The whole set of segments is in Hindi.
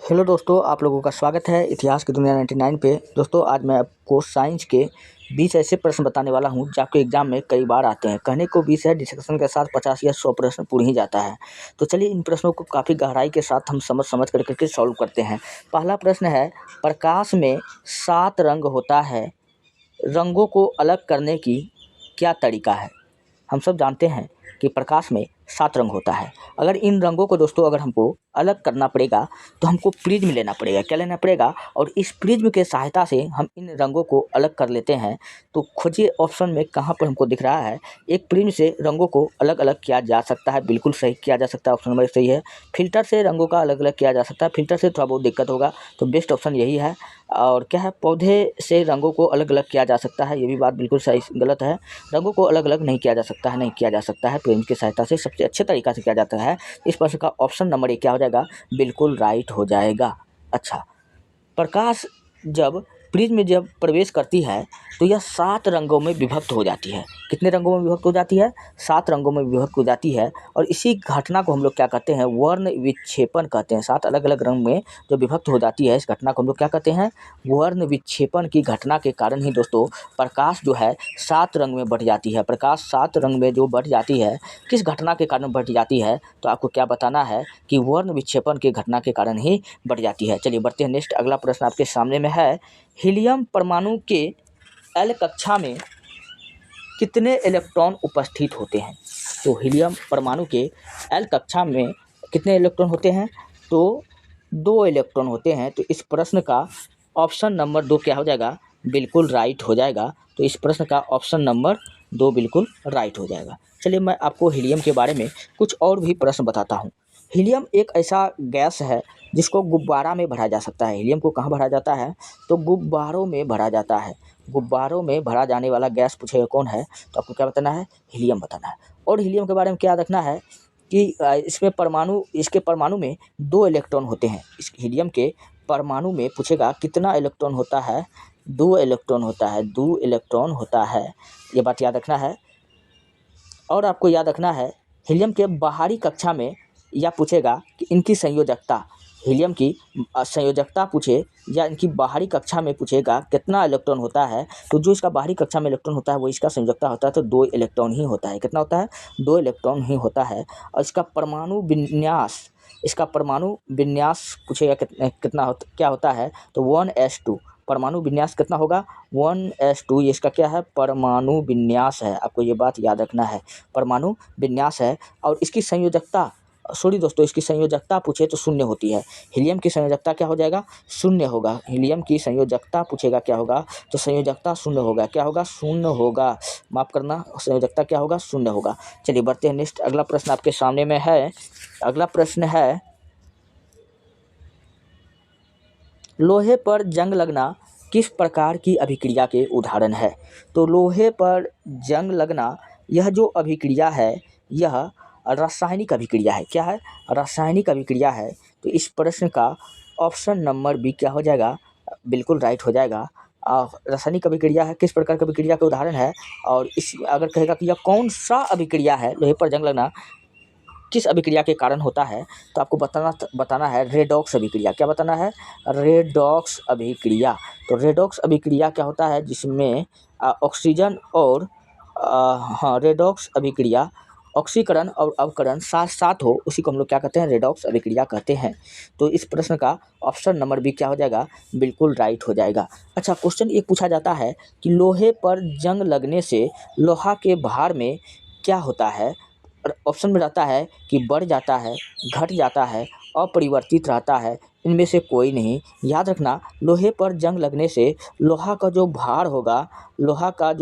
हेलो दोस्तों, आप लोगों का स्वागत है इतिहास की दुनिया 99 पे। दोस्तों, आज मैं आपको साइंस के 20 ऐसे प्रश्न बताने वाला हूं जो आपके एग्जाम में कई बार आते हैं। कहने को 20 है, डिस्कशन के साथ 50 या 100 प्रश्न पूरी ही जाता है। तो चलिए इन प्रश्नों को काफ़ी गहराई के साथ हम समझ करके सॉल्व करते हैं। पहला प्रश्न है, प्रकाश में 7 रंग होता है, रंगों को अलग करने की क्या तरीका है? हम सब जानते हैं कि प्रकाश में 7 रंग होता है। अगर इन रंगों को दोस्तों अगर हमको अलग करना पड़ेगा तो हमको प्रिज्म लेना पड़ेगा। क्या लेना पड़ेगा? और इस प्रिज्म के सहायता से हम इन रंगों को अलग कर लेते हैं। तो खोजिए ऑप्शन में कहाँ पर हमको दिख रहा है। एक प्रिज्म से रंगों को अलग अलग किया जा सकता है, बिल्कुल सही किया जा सकता है, ऑप्शन नंबर सही है। फिल्टर से रंगों का अलग अलग किया जा सकता है, फिल्टर से थोड़ा बहुत दिक्कत होगा, तो बेस्ट ऑप्शन यही है। और क्या है, पौधे से रंगों को अलग अलग किया जा सकता है, ये भी बात बिल्कुल सही गलत है। रंगों को अलग अलग नहीं किया जा सकता है, नहीं किया जा सकता है। प्रिज्म की सहायता से सबसे अच्छे तरीक़ा से किया जाता है। इस प्रश्न का ऑप्शन नंबर ए क्या हो जाएगा? बिल्कुल राइट हो जाएगा। अच्छा, प्रकाश जब प्रिज्म में जब प्रवेश करती है तो यह 7 रंगों में विभक्त हो जाती है। कितने रंगों में विभक्त हो जाती है? 7 रंगों में विभक्त हो जाती है। और इसी घटना को हम लोग क्या कहते हैं? वर्ण विक्षेपण कहते हैं। 7 अलग अलग रंग में जो विभक्त हो जाती है, इस घटना को हम लोग क्या कहते हैं? वर्ण विक्षेपण की घटना के कारण ही दोस्तों प्रकाश जो है 7 रंग में बँट जाती है। प्रकाश 7 रंग में जो बँट जाती है, किस घटना के कारण बँट जाती है? तो आपको क्या बताना है कि वर्ण विक्षेपण की घटना के कारण ही बँट जाती है। चलिए बढ़ते हैं नेक्स्ट। अगला प्रश्न आपके सामने में है, हीलियम परमाणु के एल कक्षा में कितने इलेक्ट्रॉन उपस्थित होते हैं? तो हीलियम परमाणु के एल कक्षा में कितने इलेक्ट्रॉन होते हैं? तो 2 इलेक्ट्रॉन होते हैं। तो इस प्रश्न का ऑप्शन नंबर 2 क्या हो जाएगा? बिल्कुल राइट हो जाएगा। तो इस प्रश्न का ऑप्शन नंबर 2 बिल्कुल राइट हो जाएगा। चलिए मैं आपको हीलियम के बारे में कुछ और भी प्रश्न बताता हूँ। हीलियम एक ऐसा गैस है जिसको गुब्बारा में भरा जा सकता है। हीलियम को कहाँ भरा जाता है? तो गुब्बारों में भरा जाता है। गुब्बारों में भरा जाने वाला गैस पूछेगा कौन है, तो आपको क्या बताना है? हीलियम बताना है। और हीलियम के बारे में क्या रखना है कि इसके परमाणु में 2 इलेक्ट्रॉन होते हैं। इस हीलियम के परमाणु में पूछेगा कितना इलेक्ट्रॉन होता है? 2 इलेक्ट्रॉन होता है, 2 इलेक्ट्रॉन होता है, ये बात याद रखना है। और आपको याद रखना है, हीलियम के बाहरी कक्षा में या पूछेगा कि इनकी संयोजकता, हीलियम की संयोजकता पूछे या इनकी बाहरी कक्षा में पूछेगा कितना इलेक्ट्रॉन होता है, तो जो इसका बाहरी कक्षा में इलेक्ट्रॉन होता है वो इसका संयोजकता होता है, तो 2 इलेक्ट्रॉन ही होता है। कितना होता है? 2 इलेक्ट्रॉन ही होता है। और इसका परमाणु विन्यास पूछेगा क्या होता है, तो 1s2। परमाणु विन्यास कितना होगा? 1s2। ये इसका क्या है? परमाणु विन्यास है। आपको ये बात याद रखना है, परमाणु विन्यास है। और इसकी संयोजकता, सॉरी दोस्तों, इसकी संयोजकता पूछे तो 0 होती है। हीलियम की संयोजकता क्या हो जाएगा? 0 होगा। हीलियम की संयोजकता पूछेगा क्या होगा, तो संयोजकता 0 होगा। क्या होगा? 0 होगा। माफ़ करना, संयोजकता क्या होगा? 0 होगा। चलिए बढ़ते हैं नेक्स्ट। अगला प्रश्न आपके सामने में है। अगला प्रश्न है, लोहे पर जंग लगना किस प्रकार की अभिक्रिया के उदाहरण है? तो लोहे पर जंग लगना, यह जो अभिक्रिया है यह रासायनिक अभिक्रिया है। क्या है? रासायनिक अभिक्रिया है। तो इस प्रश्न का ऑप्शन नंबर बी क्या हो जाएगा? बिल्कुल राइट हो जाएगा। रासायनिक अभिक्रिया है, किस प्रकार की अभिक्रिया का उदाहरण है? और इस अगर कहेगा कि यह कौन सा अभिक्रिया है, लोहे पर जंग लगना किस अभिक्रिया के कारण होता है, तो आपको बताना है रेडॉक्स अभिक्रिया। क्या बताना है? रेडॉक्स अभिक्रिया। तो रेडॉक्स अभिक्रिया क्या होता है? जिसमें ऑक्सीजन और रेडॉक्स अभिक्रिया, ऑक्सीकरण और अवकरण साथ साथ हो, उसी को हम लोग क्या कहते हैं? रेडॉक्स अभिक्रिया कहते हैं। तो इस प्रश्न का ऑप्शन नंबर बी क्या हो जाएगा? बिल्कुल राइट हो जाएगा। अच्छा, क्वेश्चन ये पूछा जाता है कि लोहे पर जंग लगने से लोहा के भार में क्या होता है? ऑप्शन में रहता है कि बढ़ जाता है, घट जाता है, अपरिवर्तित रहता है, इनमें से कोई नहीं। याद रखना, लोहे पर जंग लगने से लोहा का जो भार होगा, लोहा का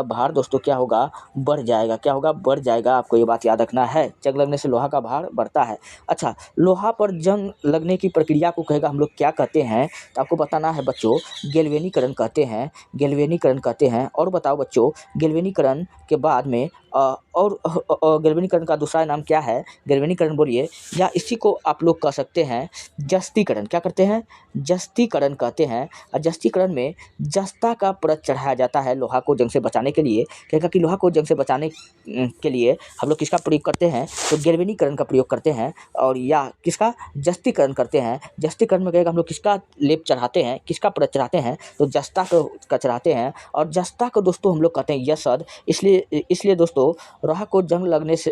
भार दोस्तों क्या होगा? बढ़ जाएगा। क्या होगा? बढ़ जाएगा। आपको ये बात याद रखना है, जंग लगने से लोहा का भार बढ़ता है। अच्छा, लोहा पर जंग लगने की प्रक्रिया को कहेगा हम लोग क्या कहते हैं, तो आपको बताना है बच्चों, गैल्वेनीकरण कहते हैं। गैल्वेनीकरण कहते हैं। और बताओ बच्चों, गैल्वेनीकरण के बाद में गैल्वेनीकरण का दूसरा नाम क्या है? गैल्वेनीकरण बोलिए। या इसी को आप लोग कह सकते हैं जस्तीकरण। क्या करते हैं? जस्तीकरण कहते हैं। और जस्तीकरण में जस्ता का चढ़ाया जाता है लोहा को जंग से बचाने के लिए। कहेगा कि लोहा को जंग से बचाने के लिए हम लोग किसका प्रयोग करते हैं, तो गैल्वेनीकरण का प्रयोग करते हैं, और या किसका जस्तीकरण करते हैं। जस्तीकरण में कहेगा हम लोग किसका लेप चढ़ाते हैं, किसका परत चढ़ाते हैं, तो जस्ता का चढ़ाते हैं। और जस्ता को दोस्तों हम लोग कहते हैं यशद। इसलिए दोस्तों लोहा को जंग लगने से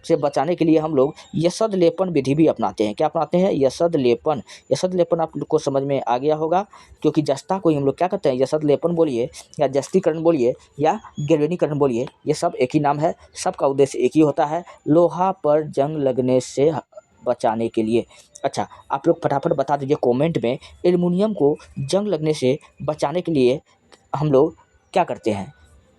से बचाने के लिए हम लोग यशद लेपन विधि भी अपनाते हैं। क्या अपनाते हैं, यशद लेपन। यशद लेपन आप लोग को समझ में आ गया होगा, क्योंकि जस्ता को ही हम लोग क्या कहते हैं, यशद लेपन बोलिए या जस्तीकरण बोलिए या गैल्वेनीकरण बोलिए, ये सब एक ही नाम है, सबका उद्देश्य एक ही होता है, लोहा पर जंग लगने से बचाने के लिए। अच्छा, आप लोग फटाफट बता दीजिए कमेंट में, एल्युमिनियम को जंग लगने से बचाने के लिए हम लोग क्या करते हैं,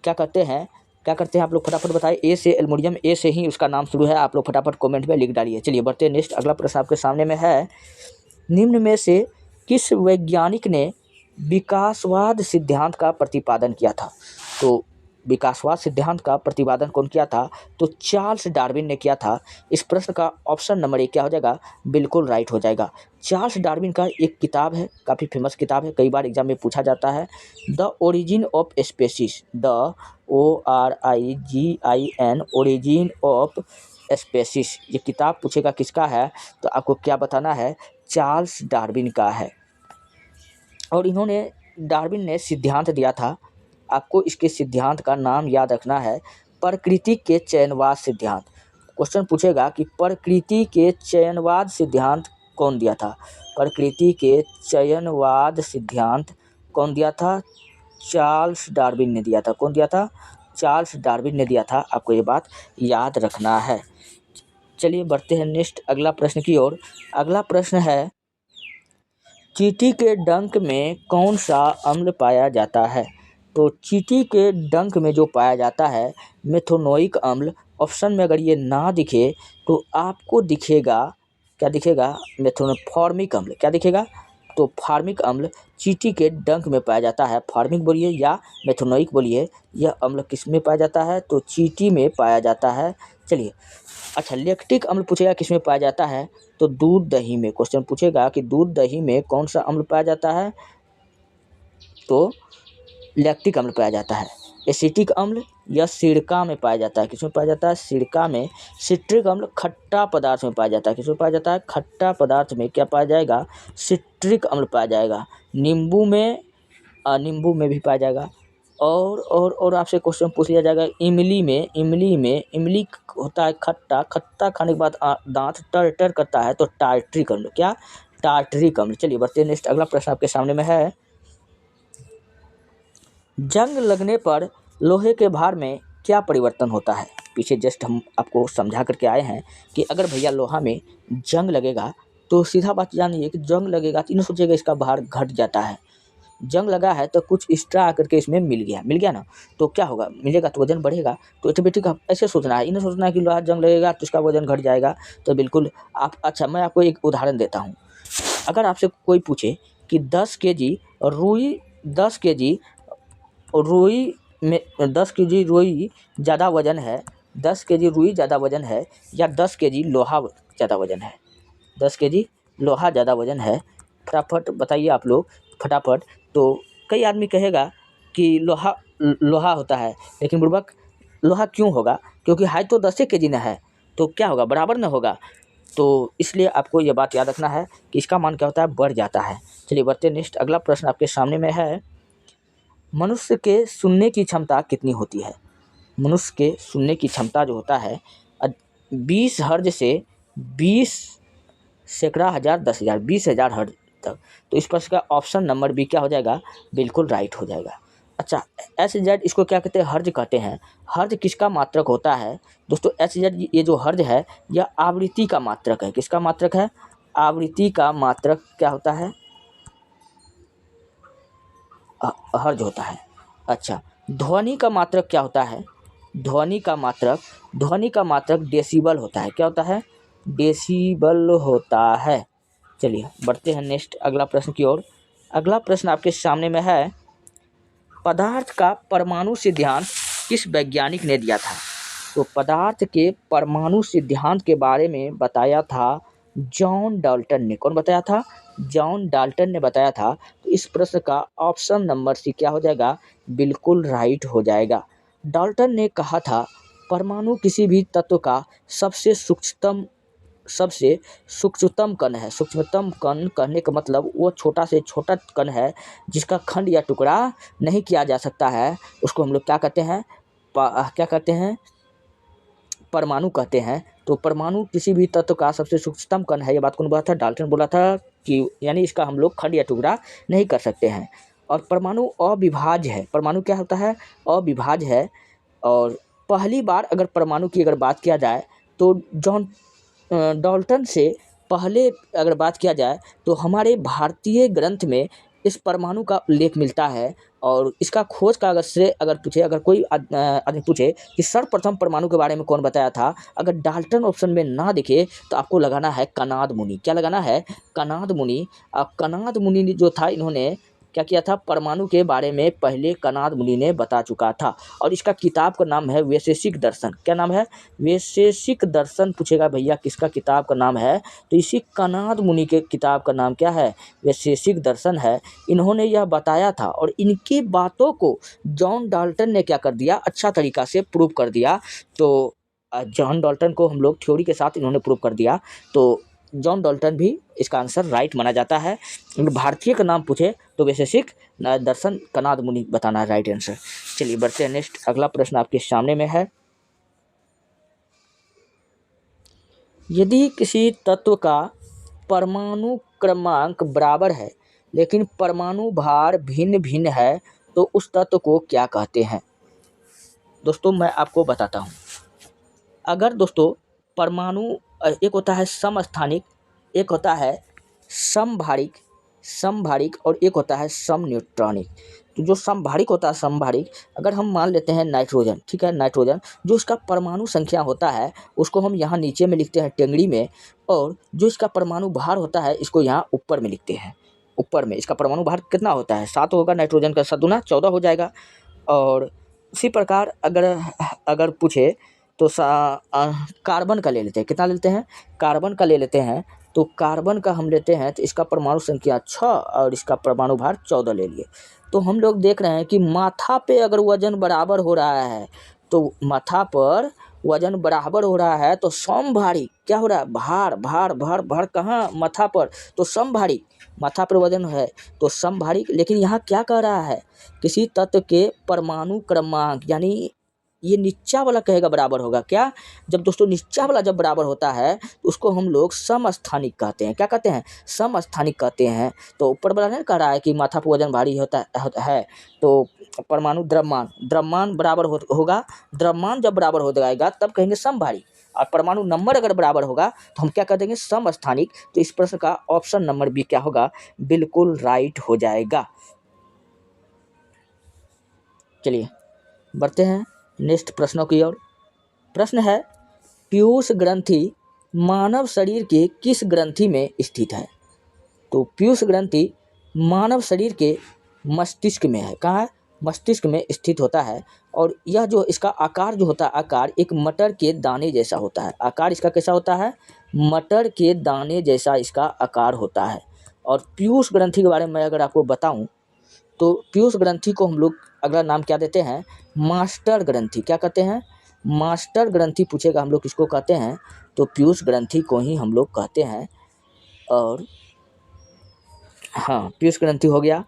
क्या करते हैं आप लोग फटाफट बताइए। ए से एल्युमिनियम, ए से ही उसका नाम शुरू है, आप लोग फटाफट कमेंट में लिख डालिए। चलिए बढ़ते हैं नेक्स्ट, अगला प्रश्न आपके सामने में है, निम्न में से किस वैज्ञानिक ने विकासवाद सिद्धांत का प्रतिपादन किया था। तो विकासवाद सिद्धांत का प्रतिपादन कौन किया था, तो चार्ल्स डार्विन ने किया था। इस प्रश्न का ऑप्शन नंबर 1 क्या हो जाएगा, बिल्कुल राइट हो जाएगा। चार्ल्स डार्विन का एक किताब है, काफ़ी फेमस किताब है, कई बार एग्जाम में पूछा जाता है, the origin of species, the ORIGIN, origin of species. ये किताब पूछेगा किसका है, तो आपको क्या बताना है, चार्ल्स डार्विन का है। और डार्विन ने सिद्धांत दिया था, आपको इसके सिद्धांत का नाम याद रखना है, प्रकृति के चयनवाद सिद्धांत। क्वेश्चन पूछेगा कि प्रकृति के चयनवाद सिद्धांत कौन दिया था, प्रकृति के चयनवाद सिद्धांत कौन दिया था, चार्ल्स डार्विन ने दिया था। कौन दिया था, चार्ल्स डार्विन ने दिया था, आपको ये बात याद रखना है। चलिए बढ़ते हैं नेक्स्ट अगला प्रश्न की ओर। अगला प्रश्न है, चींटी के डंक में कौन सा अम्ल पाया जाता है। तो चींटी के डंक में जो पाया जाता है मेथोनोइक अम्ल। ऑप्शन में अगर ये ना दिखे तो आपको दिखेगा, क्या दिखेगा, फॉर्मिक अम्ल। क्या दिखेगा, तो फॉर्मिक अम्ल चींटी के डंक में पाया जाता है। फॉर्मिक बोलिए या मेथोनोइक बोलिए, यह अम्ल किस में पाया जाता है, तो चींटी में पाया जाता है। चलिए अच्छा, लैक्टिक अम्ल पूछेगा किस में पाया जाता है, तो दूध दही में। क्वेश्चन पूछेगा कि दूध दही में कौन सा अम्ल पाया जाता है, तो लैक्टिक अम्ल पाया जाता है। एसिटिक अम्ल या सिरका में पाया जाता है, किसमें पाया जाता है, सिरका में। सिट्रिक अम्ल खट्टा पदार्थ में पाया जाता है, किसमें पाया जाता है, खट्टा पदार्थ में क्या पाया जाएगा, सिट्रिक अम्ल पाया जाएगा। नींबू में भी पाया जाएगा। और आपसे क्वेश्चन पूछ लिया जाएगा इमली में। इमली होता है खट्टा, खट्टा खाने के बाद दांत टर टर करता है, तो टार्ट्रिक अम्ल। क्या, टार्ट्रिक अम्ल। चलिए बढ़ते हैं नेक्स्ट, अगला प्रश्न आपके सामने में है, जंग लगने पर लोहे के भार में क्या परिवर्तन होता है। पीछे जस्ट हम आपको समझा करके आए हैं कि अगर भैया लोहा में जंग लगेगा तो सीधा बात जानिए कि जंग लगेगा तो इन सोचेगा इसका भार घट जाता है। जंग लगा है तो कुछ एक्स्ट्रा आकर के इसमें मिल गया ना, तो क्या होगा, मिलेगा तो वजन बढ़ेगा। तो ऑटोमेटिक ऐसे सोचना है, इन्हें सोचना है कि लोहा जंग लगेगा तो इसका वजन घट जाएगा, तो बिल्कुल आप। अच्छा, मैं आपको एक उदाहरण देता हूँ। अगर आपसे कोई पूछे कि 10 केजी रुई 10 केजी रुई में 10 केजी रुई ज़्यादा वजन है, 10 केजी रुई ज़्यादा वजन है या 10 केजी लोहा ज़्यादा वजन है, 10 केजी लोहा ज़्यादा वजन है, फटाफट बताइए आप लोग फटाफट। तो कई आदमी कहेगा कि लोहा होता है, लेकिन बुर्बक लोहा क्यों होगा, क्योंकि है तो 10 केजी ना है, तो क्या होगा, बराबर ना होगा। तो इसलिए आपको ये बात याद रखना है कि इसका मान क्या होता है, बढ़ जाता है। चलिए बढ़ते नेक्स्ट, अगला प्रश्न आपके सामने में है, मनुष्य के सुनने की क्षमता कितनी होती है। मनुष्य के सुनने की क्षमता जो होता है 20 हर्ज से 20 सैकड़ा हज़ार 10,000 20,000 हर्ज तक। तो इस प्रश्न का ऑप्शन नंबर बी क्या हो जाएगा, बिल्कुल राइट हो जाएगा। अच्छा, SZ इसको क्या कहते हैं, हर्ज कहते हैं। हर्ज किसका मात्रक होता है दोस्तों, SZ ये जो हर्ज है यह आवृत्ति का मात्रक है। किसका मात्रक है, आवृत्ति का मात्रक क्या होता है, हर्ज होता है। अच्छा, ध्वनि का मात्रक क्या होता है, ध्वनि का मात्रक डेसिबल होता है। क्या होता है, डेसिबल होता है। चलिए बढ़ते हैं नेक्स्ट अगला प्रश्न की ओर। अगला प्रश्न आपके सामने में है, पदार्थ का परमाणु सिद्धांत किस वैज्ञानिक ने दिया था। तो पदार्थ के परमाणु सिद्धांत के बारे में बताया था जॉन डाल्टन ने। कौन बताया था, जॉन डाल्टन ने बताया था। तो इस प्रश्न का ऑप्शन नंबर सी क्या हो जाएगा, बिल्कुल राइट हो जाएगा। डाल्टन ने कहा था परमाणु किसी भी तत्व का सबसे सूक्ष्मतम कण है। सूक्ष्मतम कण कहने का मतलब वो छोटा से छोटा कण है जिसका खंड या टुकड़ा नहीं किया जा सकता है, उसको हम लोग क्या कहते हैं, क्या कहते हैं, परमाणु कहते हैं। तो परमाणु किसी भी तत्व का सबसे सूक्ष्मतम कण है, ये बात कौन बोला था, डाल्टन बोला था कि यानी इसका हम लोग खंड या टुकड़ा नहीं कर सकते हैं। और परमाणु अविभाज्य है। परमाणु क्या होता है, अविभाज्य है। और पहली बार अगर परमाणु की अगर बात किया जाए तो जॉन डाल्टन से पहले अगर बात किया जाए तो हमारे भारतीय ग्रंथ में इस परमाणु का उल्लेख मिलता है। और इसका खोज का अगर कोई आदमी पूछे कि सर्वप्रथम परमाणु के बारे में कौन बताया था, अगर डाल्टन ऑप्शन में ना दिखे तो आपको लगाना है कनाद मुनि। क्या लगाना है, कनाद मुनि। कनाद मुनि ने जो था, इन्होंने क्या किया था, परमाणु के बारे में पहले कनाद मुनि ने बता चुका था। और इसका किताब का नाम है वैशेषिक दर्शन। क्या नाम है, वैशेषिक दर्शन। पूछेगा भैया किसका किताब का नाम है, तो इसी कनाद मुनि के किताब का नाम क्या है, वैशेषिक दर्शन है। इन्होंने यह बताया था और इनकी बातों को जॉन डाल्टन ने क्या कर दिया, अच्छा तरीका से प्रूव कर दिया। तो जॉन डाल्टन को हम लोग थ्योरी के साथ इन्होंने प्रूव कर दिया। तो जॉन डाल्टन भी इसका आंसर राइट माना जाता है। भारतीय का नाम पूछे तो वैशेषिक दर्शन कनाद मुनि बताना है राइट आंसर। चलिए बढ़ते हैं नेक्स्ट। अगला प्रश्न आपके सामने में है, यदि किसी तत्व का परमाणु क्रमांक बराबर है लेकिन परमाणु भार भिन्न भिन्न है तो उस तत्व को क्या कहते हैं। दोस्तों मैं आपको बताता हूँ। अगर दोस्तों परमाणु एक होता है समस्थानिक, एक होता है समभारिक और एक होता है समन्यूट्रॉनिक। तो जो समभारिक होता है, समभारिक, अगर हम मान लेते हैं नाइट्रोजन, ठीक है, नाइट्रोजन जो इसका परमाणु संख्या होता है उसको हम यहाँ नीचे में लिखते हैं टेंगड़ी में, और जो इसका परमाणु भार होता है इसको यहाँ ऊपर में लिखते हैं। ऊपर में इसका परमाणु भार कितना होता है, 7 होगा, नाइट्रोजन का 7 दूना 14 हो जाएगा। और उसी प्रकार अगर पूछे तो कार्बन का ले लेते हैं, कितना लेते हैं, कार्बन का ले लेते हैं। तो कार्बन का हम लेते हैं तो इसका परमाणु संख्या 6 और इसका परमाणु भार 14 ले लिए। तो हम लोग देख रहे हैं कि माथा पे अगर वजन बराबर हो रहा है, तो माथा पर वजन बराबर हो रहा है तो समभारिक क्या हो रहा है, भार भार भार भार कहाँ, माथा पर, तो समभारिक, माथा पर वजन है तो समभारिक। लेकिन यहाँ क्या कह रहा है, किसी तत्व के परमाणु क्रमांक, यानी ये नीचा वाला कहेगा बराबर होगा। क्या, जब दोस्तों नीचा वाला जब बराबर होता है तो उसको हम लोग समस्थानिक कहते हैं। क्या कहते हैं, समस्थानिक कहते हैं। तो ऊपर वाला नहीं कह रहा है कि माथा पर वजन भारी होता है तो परमाणु द्रव्यमान बराबर होगा। द्रव्यमान जब बराबर हो जाएगा तब कहेंगे समभारी, और परमाणु नंबर अगर बराबर होगा तो हम क्या कह देंगे, समस्थानिक। तो इस प्रश्न का ऑप्शन नंबर बी क्या होगा, बिल्कुल राइट हो जाएगा। चलिए बढ़ते हैं नेक्स्ट प्रश्नों की ओर। प्रश्न है, पीयूष ग्रंथि मानव शरीर के किस ग्रंथि में स्थित है। तो पीयूष ग्रंथि मानव शरीर के मस्तिष्क में है। कहाँ है, मस्तिष्क में स्थित होता है। और यह जो इसका आकार जो होता है, आकार एक मटर के दाने जैसा होता है। आकार इसका कैसा होता है, मटर के दाने जैसा इसका आकार होता है। और पीयूष ग्रंथि के बारे में अगर आपको बताऊं तो पीयूष ग्रंथि को हम लोग अगला नाम क्या देते हैं, मास्टर ग्रंथि। क्या कहते हैं, मास्टर ग्रंथि। पूछेगा हम लोग किसको कहते हैं, तो पीयूष ग्रंथि को ही हम लोग कहते हैं। और हाँ, पीयूष ग्रंथि हो गया।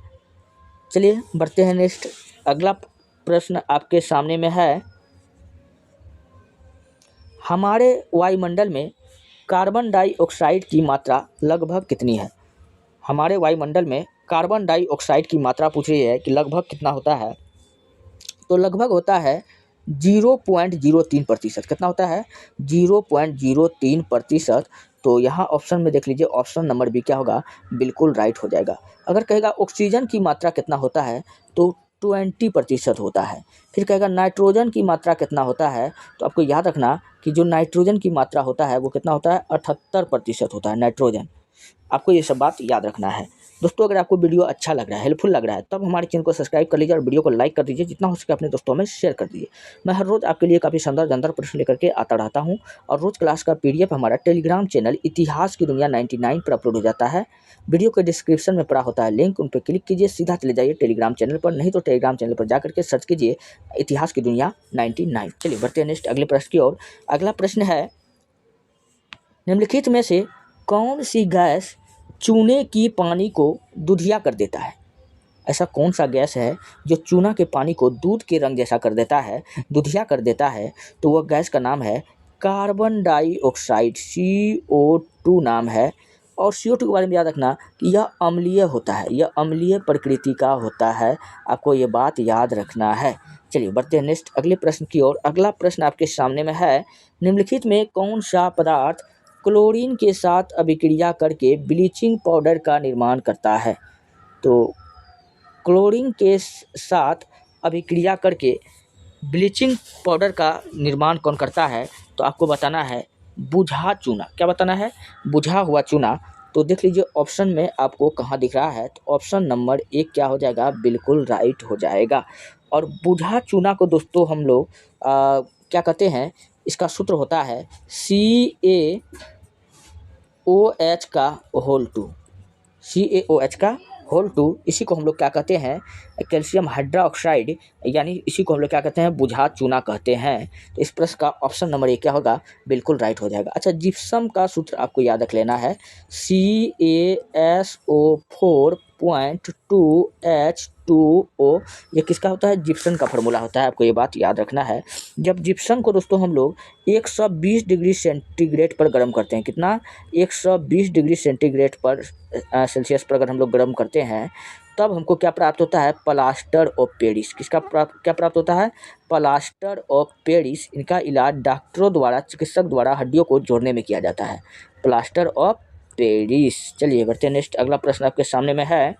चलिए बढ़ते हैं नेक्स्ट। अगला प्रश्न आपके सामने में है, हमारे वायुमंडल में कार्बन डाइऑक्साइड की मात्रा लगभग कितनी है। हमारे वायुमंडल में कार्बन डाइऑक्साइड की मात्रा पूछ रही है कि लगभग कितना होता है। तो लगभग होता है 0.03%। कितना होता है, 0.03%। तो यहाँ ऑप्शन में देख लीजिए, ऑप्शन नंबर बी क्या होगा, बिल्कुल राइट हो जाएगा। अगर कहेगा ऑक्सीजन की मात्रा कितना होता है तो 20% होता है। फिर कहेगा नाइट्रोजन की मात्रा कितना होता है, तो आपको याद रखना कि जो नाइट्रोजन की मात्रा होता है वो कितना होता है, 78% होता है नाइट्रोजन। आपको ये सब बात याद रखना है। दोस्तों अगर आपको वीडियो अच्छा लग रहा है, हेल्पफुल लग रहा है, तब हमारे चैनल को सब्सक्राइब कर लीजिए और वीडियो को लाइक कर दीजिए, जितना हो सके अपने दोस्तों में शेयर कर दीजिए। मैं हर रोज़ आपके लिए काफ़ी शानदार जानदार प्रश्न लेकर के आता रहता हूँ और रोज़ क्लास का PDF हमारा टेलीग्राम चैनल इतिहास की दुनिया 99 पर अपलोड हो जाता है। वीडियो के डिस्क्रिप्शन में पड़ा होता है लिंक, उन पर क्लिक कीजिए, सीधा चले जाइए टेलीग्राम चैनल पर, नहीं तो टेलीग्राम चैनल पर जाकर के सर्च कीजिए इतिहास की दुनिया 99। चलिए बढ़ते हैं नेक्स्ट अगले प्रश्न की ओर। अगला प्रश्न है, निम्नलिखित में से कौन सी गैस चूने की पानी को दूधिया कर देता है? ऐसा कौन सा गैस है जो चूना के पानी को दूध के रंग जैसा कर देता है, दूधिया कर देता है? तो वह गैस का नाम है कार्बन डाइऑक्साइड, CO2 नाम है। और CO2 के बारे में याद रखना कि यह अम्लीय होता है, यह अम्लीय प्रकृति का होता है, आपको ये बात याद रखना है। चलिए बढ़ते हैं नेक्स्ट अगले प्रश्न की ओर। अगला प्रश्न आपके सामने में है, निम्नलिखित में कौन सा पदार्थ क्लोरीन के साथ अभिक्रिया करके ब्लीचिंग पाउडर का निर्माण करता है? तो क्लोरीन के साथ अभिक्रिया करके ब्लीचिंग पाउडर का निर्माण कौन करता है? तो आपको बताना है बुझा चूना। क्या बताना है? बुझा हुआ चूना। तो देख लीजिए ऑप्शन में आपको कहाँ दिख रहा है, तो ऑप्शन नंबर 1 क्या हो जाएगा? बिल्कुल राइट हो जाएगा। और बुझा चूना को दोस्तों हम लोग क्या कहते हैं, इसका सूत्र होता है CaOH का होल 2, CaOH का होल 2। इसी को हम लोग क्या कहते हैं? कैल्शियम हाइड्रोक्साइड, यानी इसी को हम लोग क्या कहते हैं? बुझा चूना कहते हैं। तो इस प्रश्न का ऑप्शन नंबर 1 क्या होगा? बिल्कुल राइट हो जाएगा। अच्छा, जिप्सम का सूत्र आपको याद रख लेना है CaSO4.2H2O। ये किसका होता है? जिप्सम का फार्मूला होता है, आपको ये बात याद रखना है। जब जिप्सम को दोस्तों हम लोग 120 डिग्री सेंटीग्रेड पर गर्म करते हैं, कितना? 120 डिग्री सेंटीग्रेड पर सेल्सियस पर अगर हम लोग गर्म करते हैं, तब हमको क्या प्राप्त होता है? Plaster of Paris. किसका क्या प्राप्त होता है? Plaster of Paris. इनका इलाज डॉक्टरों द्वारा, चिकित्सक द्वारा हड्डियों को जोड़ने में किया जाता है, प्लास्टर ऑफ पेरिस। चलिए बढ़ते हैं नेक्स्ट अगला प्रश्न आपके सामने में है,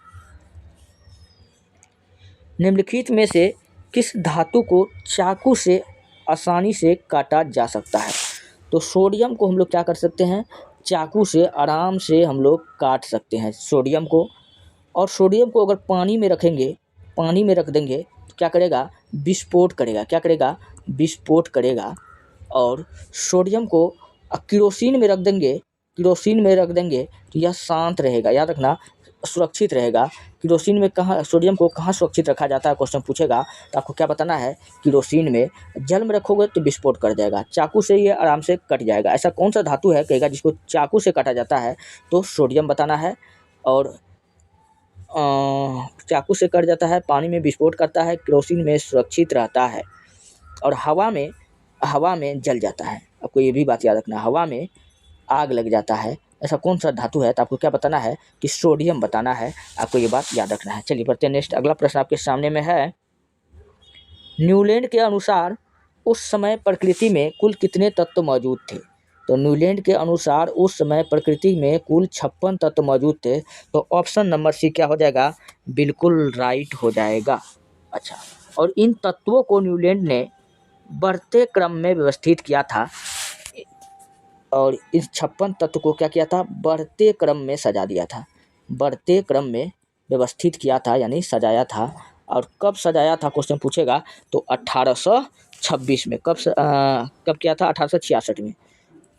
निम्नलिखित में से किस धातु को चाकू से आसानी से काटा जा सकता है? तो सोडियम को हम लोग क्या कर सकते हैं? चाकू से आराम से हम लोग काट सकते हैं सोडियम को। और सोडियम को अगर पानी में रखेंगे, पानी में रख देंगे, तो क्या करेगा? विस्फोट करेगा। क्या करेगा? विस्फोट करेगा। और सोडियम को केरोसिन में रख देंगे, केरोसिन में रख देंगे तो यह शांत रहेगा। याद रखना, सुरक्षित रहेगा। केरोसिन में कहाँ, सोडियम को कहाँ सुरक्षित रखा जाता है, क्वेश्चन पूछेगा तो आपको क्या बताना है? केरोसिन में। जल में रखोगे तो विस्फोट कर जाएगा, चाकू से ये आराम से कट जाएगा। ऐसा कौन सा धातु है कहेगा जिसको चाकू से काटा जाता है? तो सोडियम बताना है। और चाकू से कट जाता है, पानी में विस्फोट करता है, केरोसिन में सुरक्षित रहता है, और हवा में जल जाता है। आपको ये भी बात याद रखना, हवा में आग लग जाता है। ऐसा कौन सा धातु है? तो आपको क्या बताना है? कि सोडियम बताना है, आपको ये बात याद रखना है। चलिए बढ़ते हैं नेक्स्ट अगला प्रश्न आपके सामने में है, न्यूलैंड के अनुसार उस समय प्रकृति में कुल कितने तत्व मौजूद थे? तो न्यूलैंड के अनुसार उस समय प्रकृति में कुल 56 तत्व मौजूद थे। तो ऑप्शन नंबर C क्या हो जाएगा? बिल्कुल राइट हो जाएगा। अच्छा, और इन तत्वों को न्यूलैंड ने बढ़ते क्रम में व्यवस्थित किया था, और इस 56 तत्व को क्या किया था? बढ़ते क्रम में सजा दिया था, बढ़ते क्रम में व्यवस्थित किया था, यानी सजाया था। और कब सजाया था क्वेश्चन पूछेगा, तो 1826 में। कब किया था? 1866 में,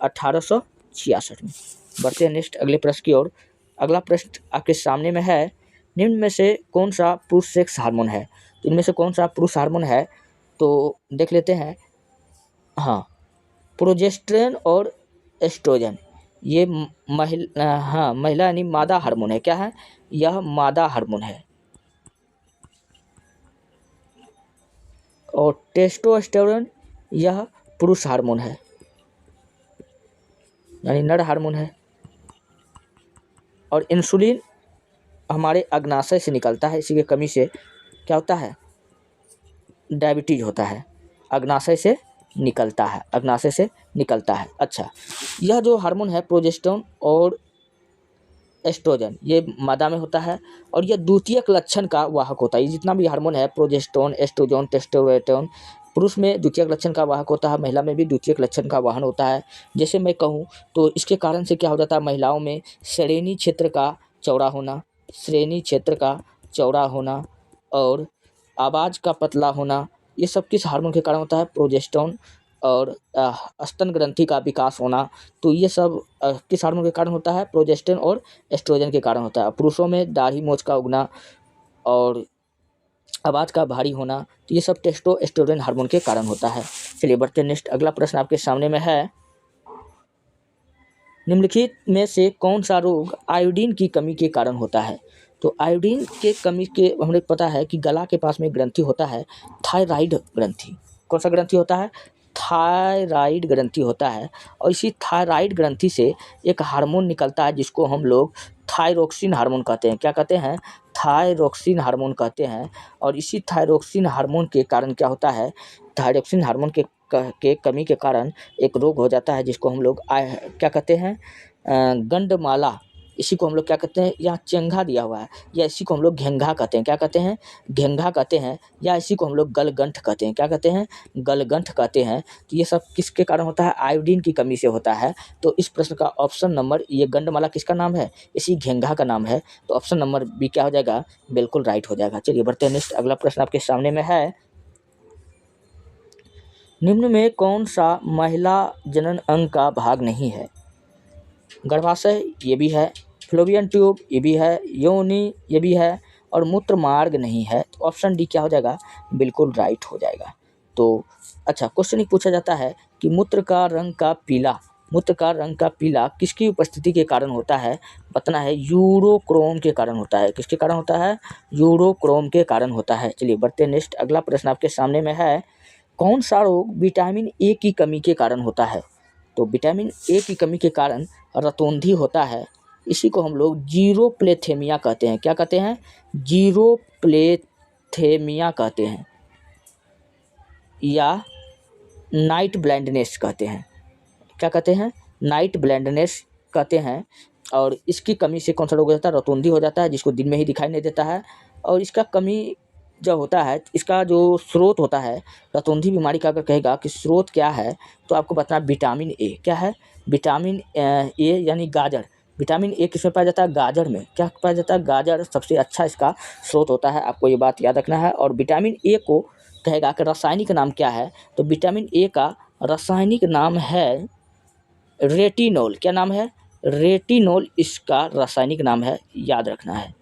1866 में। बढ़ते हैं नेक्स्ट अगले प्रश्न की ओर। अगला प्रश्न आपके सामने में है, निम्न में से कौन सा पुरुष सेक्स हार्मोन है? तो इनमें से कौन सा पुरुष हार्मोन है? तो देख लेते हैं। हाँ, प्रोजेस्टेरोन और एस्ट्रोजन, ये महिला यानी मादा हार्मोन है। क्या है? यह मादा हार्मोन है। और टेस्टोस्टेरोन यह पुरुष हार्मोन है, यानी नर हार्मोन है। और इंसुलिन हमारे अग्नाशय से निकलता है, इसी की कमी से क्या होता है? डायबिटीज होता है, अग्नाशय से निकलता है, अग्नाशय से निकलता है। अच्छा, यह जो हार्मोन है प्रोजेस्टेरोन और एस्ट्रोजन, ये मादा में होता है, और यह द्वितीयक लक्षण का वाहक होता है। ये जितना भी हार्मोन है, प्रोजेस्टेरोन, एस्ट्रोजन, टेस्टोस्टेरोन, पुरुष में द्वितीयक लक्षण का वाहक होता है, महिला में भी द्वितीयक लक्षण का वाहन होता है। जैसे मैं कहूँ तो इसके कारण से क्या हो जाता है? महिलाओं में श्रेणी क्षेत्र का चौड़ा होना, श्रेणी क्षेत्र का चौड़ा होना और आवाज़ का पतला होना, ये सब किस हार्मोन के कारण होता है? प्रोजेस्टेरोन। और स्तन ग्रंथि का विकास होना, तो ये सब किस हार्मोन के कारण होता है? प्रोजेस्टेरोन और एस्ट्रोजन के कारण होता है। पुरुषों में दाढ़ी मूंछ का उगना और आवाज़ का भारी होना, तो ये सब टेस्टोस्टेरोन हार्मोन के कारण होता है। चलिए बढ़ते हैं नेक्स्ट। अगला प्रश्न आपके सामने में है, निम्नलिखित में से कौन सा रोग आयोडीन की कमी के कारण होता है? तो आयोडीन के कमी के हमें पता है कि गला के पास में ग्रंथि होता है, थायराइड ग्रंथि। कौन सा ग्रंथि होता है? थायराइड ग्रंथि होता है। और इसी थायराइड ग्रंथि से एक हार्मोन निकलता है जिसको हम लोग थायरोक्सिन हार्मोन कहते हैं। क्या कहते हैं? थायरोक्सिन हार्मोन कहते हैं। और इसी थायरोक्सिन हार्मोन के कारण क्या होता है? थायरोक्सिन हार्मोन के कमी के कारण एक रोग हो जाता है जिसको हम लोग क्या कहते हैं? गंडमाला। इसी को हम लोग क्या कहते हैं? यहाँ चेंघा दिया हुआ है, या इसी को हम लोग घेंघा कहते हैं। क्या कहते हैं? घेंघा कहते हैं। या इसी को हम लोग गलगंठ कहते हैं। क्या कहते हैं? गलगंठ कहते हैं। तो ये सब किसके कारण होता है? आयोडीन की कमी से होता है। तो इस प्रश्न का ऑप्शन नंबर, ये गंडमाला किसका नाम है? इसी घेंघा का नाम है। तो ऑप्शन नंबर बी क्या हो जाएगा? बिल्कुल राइट हो जाएगा। चलिए बढ़ते हैं नेक्स्ट। अगला प्रश्न आपके सामने में है, निम्न में कौन सा महिला जनन अंग का भाग नहीं है? गर्भाशय ये भी है, फ्लोबियन ट्यूब ये भी है, योनि ये भी है, और मूत्र मार्ग नहीं है। तो ऑप्शन डी क्या हो जाएगा? बिल्कुल राइट हो जाएगा। तो अच्छा, क्वेश्चन एक पूछा जाता है कि मूत्र का रंग का पीला किसकी उपस्थिति के कारण होता है? बताना है। यूरोक्रोम के कारण होता है। किसके कारण होता है? यूरोक्रोम के कारण होता है। चलिए बढ़ते हैं नेक्स्ट। अगला प्रश्न आपके सामने में है, कौन सा रोग विटामिन ए की कमी के कारण होता है? तो विटामिन ए की कमी के कारण रतौंधी होता है। इसी को हम लोग जीरोप्लेथेमिया कहते हैं। क्या कहते हैं? जीरोप्लेथेमिया कहते हैं, या नाइट ब्लाइंडनेस कहते हैं। क्या कहते हैं? नाइट ब्लाइंडनेस कहते हैं। और इसकी कमी से कौन सा रोग हो जाता है? रतौंधी हो जाता है, जिसको दिन में ही दिखाई नहीं देता है। और इसका कमी जो होता है, इसका जो स्रोत होता है, रतौंधी बीमारी का अगर कहेगा कि स्रोत क्या है, तो आपको बताना विटामिन ए। क्या है? विटामिन ए यानी गाजर। विटामिन ए किसमें पाया जाता है? गाजर में। क्या पाया जाता है? गाजर सबसे अच्छा इसका स्रोत होता है। आपको ये बात याद रखना है। और विटामिन ए को कहेगा कि रासायनिक नाम क्या है, तो विटामिन ए का रासायनिक नाम है रेटिनॉल। क्या नाम है? रेटिनॉल इसका रासायनिक नाम है, याद रखना है।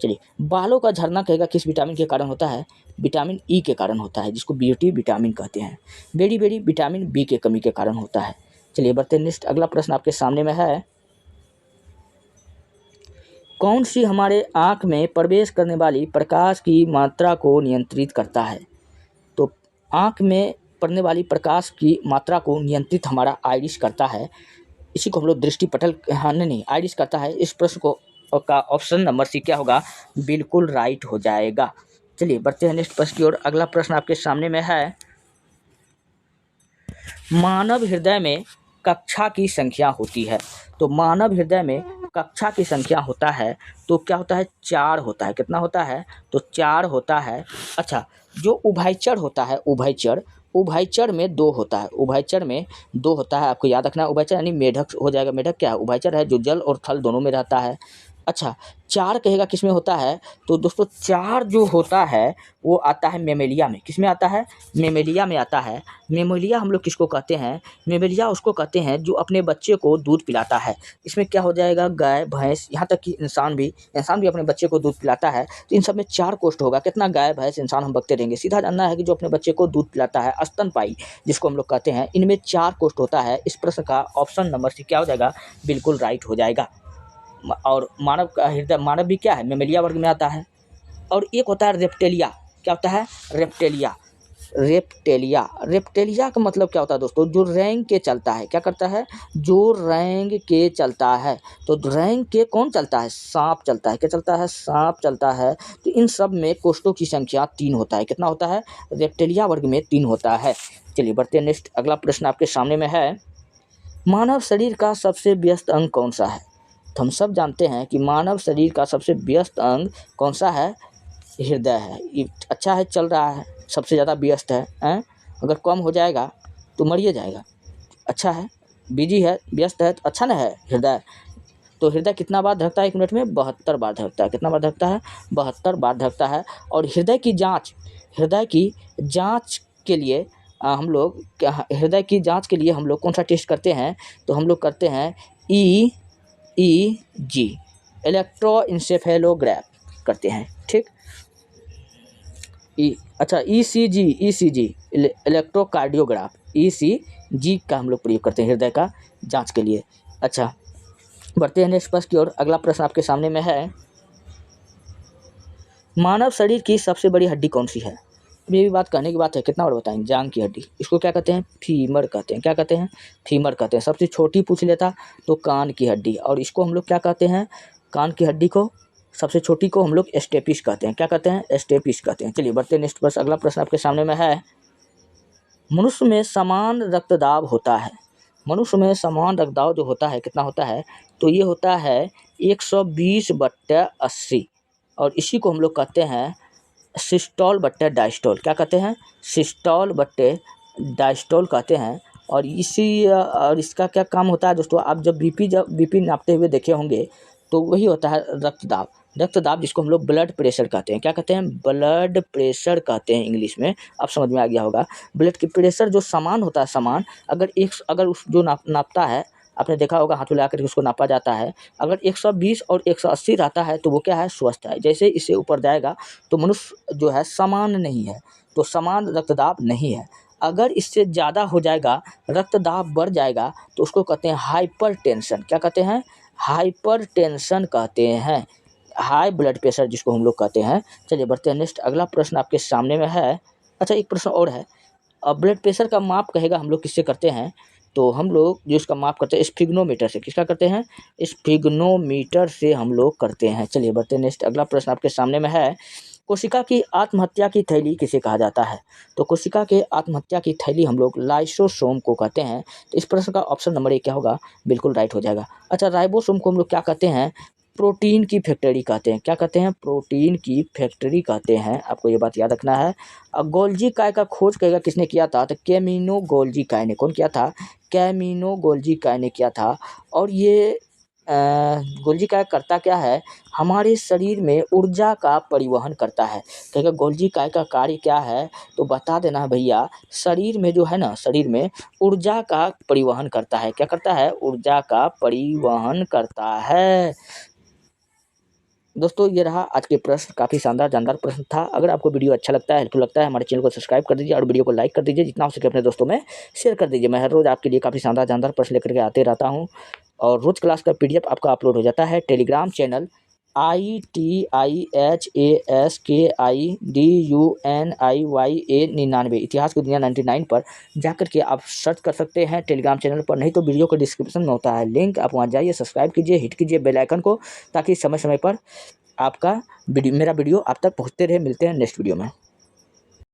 चलिए, बालों का झड़ना कहेगा किस विटामिन के कारण होता है? विटामिन ई के कारण होता है, जिसको ब्यूटी विटामिन कहते हैं। बेरी बेरी विटामिन बी के कमी के कारण होता है। चलिए बढ़ते हैं नेक्स्ट। अगला प्रश्न आपके सामने में है, कौन सी हमारे आँख में प्रवेश करने वाली प्रकाश की मात्रा को नियंत्रित करता है? तो आँख में पड़ने वाली प्रकाश की मात्रा को नियंत्रित हमारा आइरिस करता है। इसी को हम लोग दृष्टिपटल, हाँ नहीं, आइरिस करता है। इस प्रश्न को का ऑप्शन नंबर सी क्या होगा? बिल्कुल राइट हो जाएगा। चलिए बढ़ते हैं नेक्स्ट प्रश्न की ओर। अगला प्रश्न आपके सामने में है, मानव हृदय में कक्षा की संख्या होती है। तो मानव हृदय में कक्षा की संख्या होता है, तो क्या होता है? 4 होता है। कितना होता है? तो 4 होता है। अच्छा, जो उभयचर होता है, उभयचर में 2 होता है। उभयचर में 2 होता है, आपको याद रखना है। उभयचर यानी मेढक हो जाएगा। मेढक क्या है? उभयचर है, जो जल और थल दोनों में रहता है। अच्छा, 4 कहेगा किस में होता है? तो दोस्तों 4 जो होता है वो आता है मेमेलिया में। किस में आता है? मेमेलिया में आता है। मेमेलिया हम लोग किसको कहते हैं? मेमेलिया उसको कहते हैं जो अपने बच्चे को दूध पिलाता है। इसमें क्या हो जाएगा? गाय, भैंस, यहाँ तक कि इंसान भी अपने बच्चे को दूध पिलाता है। तो इन सब में 4 कोष्ठ होगा। कितना? गाय, भैंस, इंसान हम बकते रहेंगे। सीधा जानना है कि जो अपने बच्चे को दूध पिलाता है, स्तनपायी जिसको हम लोग कहते हैं, इनमें 4 कोष्ठ होता है। इस प्रश्न का ऑप्शन नंबर सी क्या हो जाएगा? बिल्कुल राइट हो जाएगा। और मानव का हृदय, मानव भी क्या है? मेमेलिया वर्ग में आता है। और एक होता है रेप्टेलिया। क्या होता है? रेप्टेलिया का मतलब क्या होता है दोस्तों? जो रेंग के चलता है। क्या करता है? जो रेंग के चलता है। तो रेंग के कौन चलता है? सांप चलता है। क्या चलता है? सांप चलता है। तो इन सब में कोष्ठों की संख्या 3 होता है। कितना होता है? रेप्टेलिया वर्ग में 3 होता है। चलिए बढ़ते हैं नेक्स्ट। अगला प्रश्न आपके सामने में है, मानव शरीर का सबसे व्यस्त अंग कौन सा है? तो हम सब जानते हैं कि मानव शरीर का सबसे व्यस्त अंग कौन सा है? हृदय है। ये अच्छा है, चल रहा है, सबसे ज़्यादा व्यस्त है, अगर कम हो जाएगा तो मरिए जाएगा। अच्छा है, बिजी है, व्यस्त है, तो अच्छा ना है हृदय। तो हृदय कितना बार धड़कता है 1 मिनट में? 72 बार धड़कता है। कितना बार धड़कता है? 72 बार धड़कता है। और हृदय की जाँच के लिए हृदय की जाँच के लिए हम लोग कौन सा टेस्ट करते हैं? तो हम लोग करते हैं EEG, इलेक्ट्रोएन्सेफेलोग्राफ करते हैं, ठीक। ECG इलेक्ट्रोकार्डियोग्राफ, ECG का हम लोग प्रयोग करते हैं हृदय का जाँच के लिए। अच्छा, बढ़ते हैं नेक्स्ट प्रश्न की ओर। अगला प्रश्न आपके सामने में है, मानव शरीर की सबसे बड़ी हड्डी कौन सी है? अब ये भी बात कहने की बात है, कितना बार बताएंगे? जांघ की हड्डी। इसको क्या कहते हैं? फीमर कहते हैं। क्या कहते हैं? फीमर कहते हैं। सबसे छोटी पूछ लेता तो कान की हड्डी, और इसको हम लोग क्या कहते हैं? कान की हड्डी को सबसे छोटी को हम लोग स्टेपिस कहते हैं। क्या कहते हैं? स्टेपिस कहते हैं। चलिए बढ़ते हैं नेक्स्ट प्रश्न। अगला प्रश्न आपके सामने में है, मनुष्य में समान रक्तदाब होता है। मनुष्य में समान रक्तदाब जो होता है, कितना होता है? तो ये होता है 120/80, और इसी को हम लोग कहते हैं सिस्टोल बट्टे डायस्टोल। क्या कहते हैं? सिस्टोल बट्टे डायस्टोल कहते हैं। और इसका क्या काम होता है दोस्तों? आप जब बीपी नापते हुए देखे होंगे तो वही होता है रक्तदाब, जिसको हम लोग ब्लड प्रेशर कहते हैं। क्या कहते हैं? ब्लड प्रेशर कहते हैं इंग्लिश में। अब समझ में आ गया होगा। ब्लड की प्रेशर जो समान होता है, समान, अगर उस जो नापता है, आपने देखा होगा हाथ में लगा कर उसको नापा जाता है, अगर 120 और 180 रहता है तो वो क्या है? स्वस्थ है। जैसे इससे ऊपर जाएगा तो मनुष्य जो है समान नहीं है, तो समान रक्तदाब नहीं है। अगर इससे ज़्यादा हो जाएगा, रक्तदाब बढ़ जाएगा, तो उसको कहते हैं हाइपरटेंशन। क्या कहते हैं? हाइपरटेंशन कहते हैं, हाई ब्लड प्रेशर जिसको हम लोग कहते हैं। चलिए बढ़ते हैं नेक्स्ट। अगला प्रश्न आपके सामने में है। अच्छा, एक प्रश्न और है। अब ब्लड प्रेशर का माप कहेगा हम लोग किससे करते हैं? तो हम लोग जो इसका माप करते हैं स्फिग्नोमीटर से। किसका करते हैं? स्फिग्नोमीटर से हम लोग करते हैं। चलिए बढ़ते हैं नेक्स्ट। अगला प्रश्न आपके सामने में है, कोशिका की आत्महत्या की थैली किसे कहा जाता है? तो कोशिका के आत्महत्या की थैली हम लोग लाइसोसोम को कहते हैं। तो इस प्रश्न का ऑप्शन नंबर 1 क्या होगा? बिल्कुल राइट हो जाएगा। अच्छा, राइबोसोम को हम लोग क्या कहते हैं? प्रोटीन की फैक्ट्री कहते हैं। क्या कहते हैं? प्रोटीन की फैक्ट्री कहते हैं। आपको ये बात याद रखना है। अब गोल्जी काय का खोज कहेगा किसने किया था? तो कैमिनो गोल्जी काय ने। कौन किया था? कैमिनो गोल्जी काय ने किया था। और ये गोल्जी काय करता क्या है? हमारे शरीर में ऊर्जा का परिवहन करता है। कहेगा गोल्जी काय का कार्य क्या है? तो बता देना भैया, शरीर में जो है ना, शरीर में ऊर्जा का परिवहन करता है। क्या करता है? ऊर्जा का परिवहन करता है। दोस्तों, ये रहा आज के प्रश्न। काफ़ी शानदार जानदार प्रश्न था। अगर आपको वीडियो अच्छा लगता है, हेल्पफुल लगता है, हमारे चैनल को सब्सक्राइब कर दीजिए और वीडियो को लाइक कर दीजिए। जितना हो सके अपने दोस्तों में शेयर कर दीजिए। मैं हर रोज़ आपके लिए काफ़ी शानदार जानदार प्रश्न लेकर के आते रहता हूँ, और रोज़ क्लास का PDF आपका अपलोड हो जाता है टेलीग्राम चैनल ITIHASKIDUNIYA99 इतिहास की दुनिया 99 पर जाकर के आप सर्च कर सकते हैं टेलीग्राम चैनल पर। नहीं तो वीडियो के डिस्क्रिप्शन में होता है लिंक, आप वहाँ जाइए, सब्सक्राइब कीजिए, हिट कीजिए बेल आइकन को, ताकि समय समय पर मेरा वीडियो आप तक पहुँचते रहे। मिलते हैं नेक्स्ट वीडियो में।